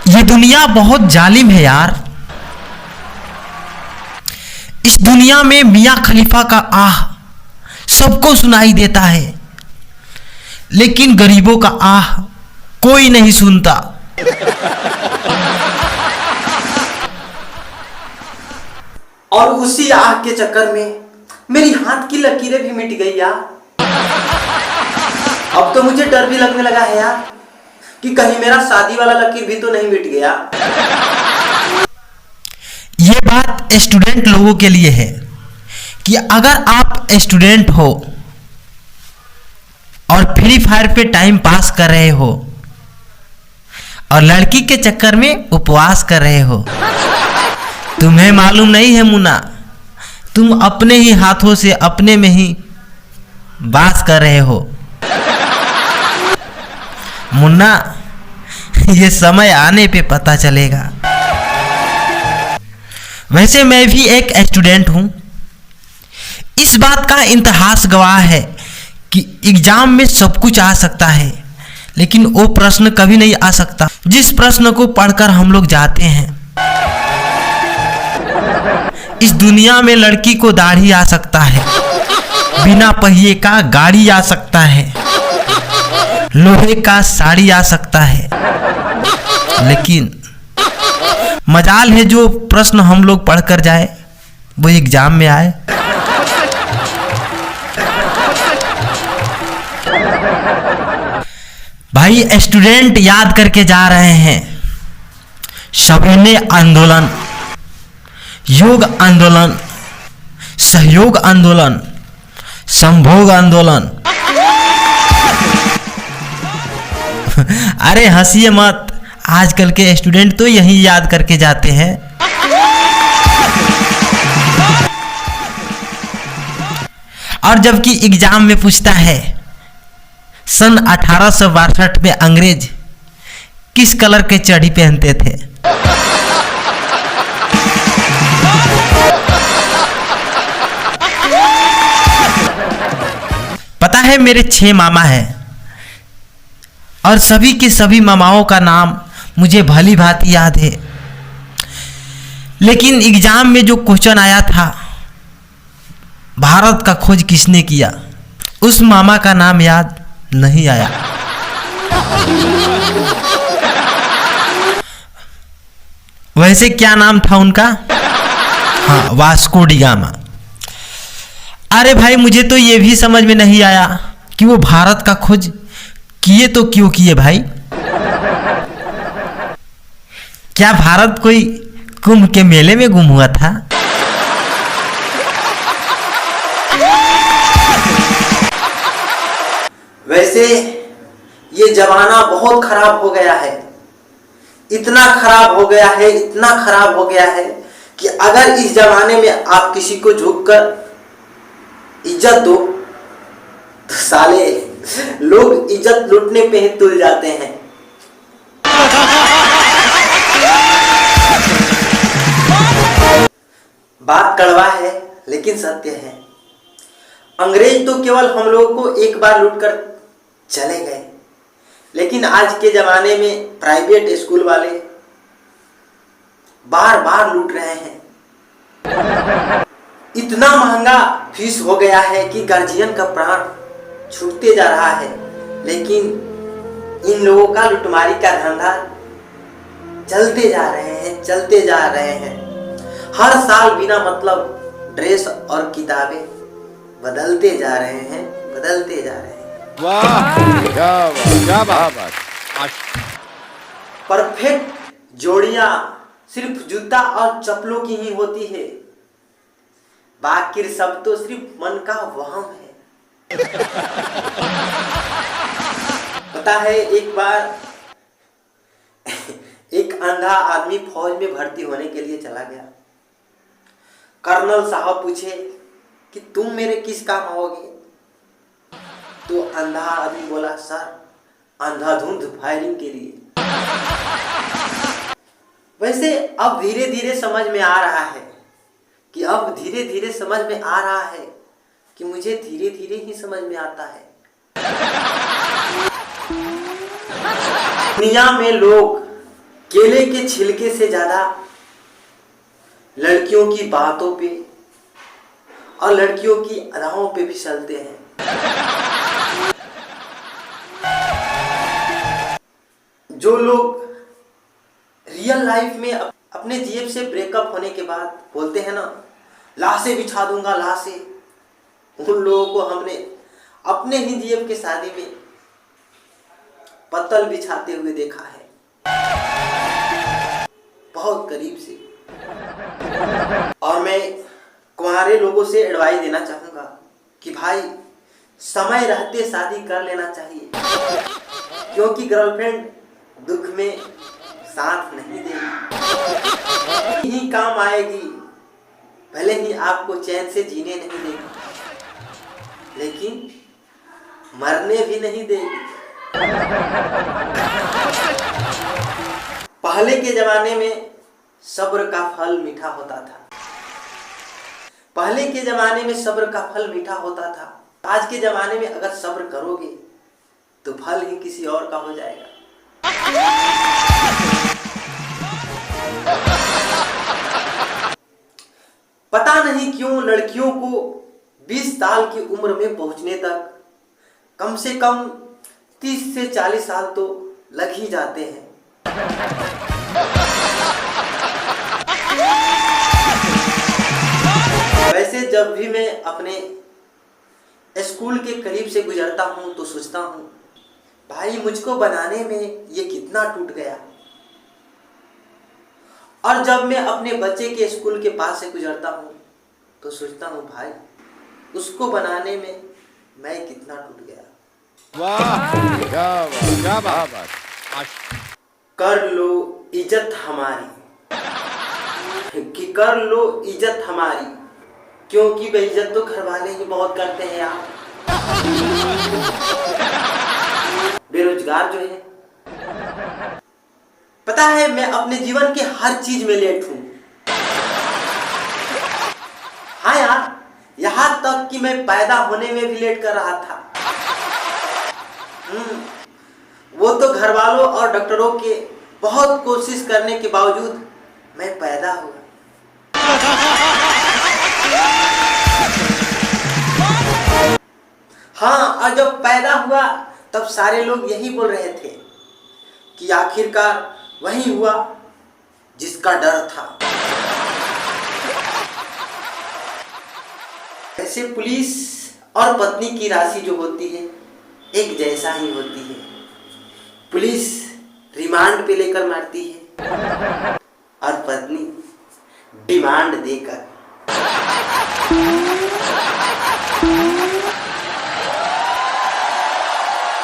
ये दुनिया बहुत जालिम है यार। इस दुनिया में मियाँ खलीफा का आह सबको सुनाई देता है, लेकिन गरीबों का आह कोई नहीं सुनता। और उसी आह के चक्कर में मेरी हाथ की लकीरें भी मिट गई यार। अब तो मुझे डर भी लगने लगा है यार कि कहीं मेरा शादी वाला लकीर भी तो नहीं मिट गया। ये बात स्टूडेंट लोगों के लिए है कि अगर आप स्टूडेंट हो और फ्री फायर पे टाइम पास कर रहे हो और लड़की के चक्कर में उपवास कर रहे हो, तुम्हें मालूम नहीं है मुन्ना, तुम अपने ही हाथों से अपने में ही बास कर रहे हो। मुन्ना, ये समय आने पे पता चलेगा। वैसे मैं भी एक स्टूडेंट हूं। इस बात का इतिहास गवाह है कि एग्जाम में सब कुछ आ सकता है, लेकिन वो प्रश्न कभी नहीं आ सकता जिस प्रश्न को पढ़कर हम लोग जाते हैं। इस दुनिया में लड़की को दाढ़ी आ सकता है, बिना पहिए का गाड़ी आ सकता है, लोहे का साड़ी आ सकता है, लेकिन मजाल है जो प्रश्न हम लोग पढ़कर जाए वो एग्जाम में आए। भाई स्टूडेंट याद करके जा रहे हैं सविनय आंदोलन, योग आंदोलन, सहयोग आंदोलन, संभोग आंदोलन। अरे हंसिए मत, आजकल के स्टूडेंट तो यही याद करके जाते हैं। और जबकि एग्जाम में पूछता है सन 1862 में अंग्रेज किस कलर के चढ़ी पहनते थे, पता है मेरे 6 मामा हैं और सभी के सभी मामाओं का नाम मुझे भली भांति याद है, लेकिन एग्जाम में जो क्वेश्चन आया था भारत का खोज किसने किया, उस मामा का नाम याद नहीं आया। वैसे क्या नाम था उनका? हाँ, वास्को डी गामा। अरे भाई, मुझे तो ये भी समझ में नहीं आया कि वो भारत का खोज किए तो क्यों किए भाई? क्या भारत कोई कुंभ के मेले में गुम हुआ था? वैसे ये जमाना बहुत खराब हो गया है, इतना खराब हो गया है, इतना खराब हो गया है कि अगर इस जमाने में आप किसी को झुककर इज्जत दो तो साले लोग इज्जत लूटने पे ही तुल जाते हैं। बात कड़वा है लेकिन सत्य है। अंग्रेज तो केवल हम लोगों को एक बार लूटकर चले गए, लेकिन आज के जमाने में प्राइवेट स्कूल वाले बार बार लूट रहे हैं। इतना महंगा फीस हो गया है कि गार्जियन का प्राण छूटते जा रहा है, लेकिन इन लोगों का लुटमारी का धंधा चलते जा रहे हैं, चलते जा रहे हैं। हर साल बिना मतलब ड्रेस और किताबें बदलते जा रहे हैं, बदलते जा रहे हैं। वाह, क्या बात। परफेक्ट जोड़ियां सिर्फ जूता और चप्पलों की ही होती है, बाकी सब तो सिर्फ मन का वहम है। पता है, एक बार एक अंधा आदमी फौज में भर्ती होने के लिए चला गया। कर्नल साहब पूछे कि तुम मेरे किस काम आओगे? तो अंधा आदमी बोला, सर अंधाधुंध फायरिंग के लिए। वैसे अब धीरे धीरे समझ में आ रहा है कि मुझे धीरे धीरे ही समझ में आता है। दुनिया में लोग केले के छिलके से ज्यादा लड़कियों की बातों पे और लड़कियों की अदाओं पे भी चलते हैं। जो लोग रियल लाइफ में अपने जीएफ से ब्रेकअप होने के बाद बोलते हैं ना, लाशें बिछा दूंगा लाशें, उन लोगों को हमने अपने ही जीएफ के शादी में पत्तल बिछाते हुए देखा है, बहुत करीब से। और मैं कुंवारे लोगों से एडवाइस देना चाहूंगा कि भाई समय रहते शादी कर लेना चाहिए, क्योंकि गर्लफ्रेंड दुख में साथ नहीं देगी, ही काम आएगी, भले ही आपको चैन से जीने नहीं देगी, लेकिन मरने भी नहीं देगी। पहले के जमाने में सब्र का फल मीठा होता था। पहले के जमाने में सब्र का फल मीठा होता था। आज के जमाने में अगर सब्र करोगे तो फल ही किसी और का हो जाएगा। पता नहीं क्यों लड़कियों को 20 साल की उम्र में पहुंचने तक कम से कम 30 से 40 साल तो लग ही जाते हैं। वैसे जब भी मैं अपने स्कूल के करीब से गुजरता हूं तो सोचता हूं, भाई मुझको बनाने में ये कितना टूट गया। और जब मैं अपने बच्चे के स्कूल के पास से गुजरता हूं तो सोचता हूं, भाई उसको बनाने में मैं कितना टूट गया। वाह, क्या बात। कर लो इज्जत हमारी, कि कर लो इज्जत हमारी, क्योंकि बेइज्जत तो घर वाले ही बहुत करते हैं यार। बेरोजगार जो है, पता है मैं अपने जीवन के हर चीज में लेट हूं। हाँ यार, यहां तक कि मैं पैदा होने में भी लेट कर रहा था। वो तो घर वालों और डॉक्टरों के बहुत कोशिश करने के बावजूद मैं पैदा हुआ। हाँ, और जब पैदा हुआ तब सारे लोग यही बोल रहे थे कि आखिरकार वही हुआ जिसका डर था। ऐसे पुलिस और पत्नी की राशि जो होती है एक जैसा ही होती है। पुलिस रिमांड पे लेकर मारती है और पत्नी डिमांड देकर।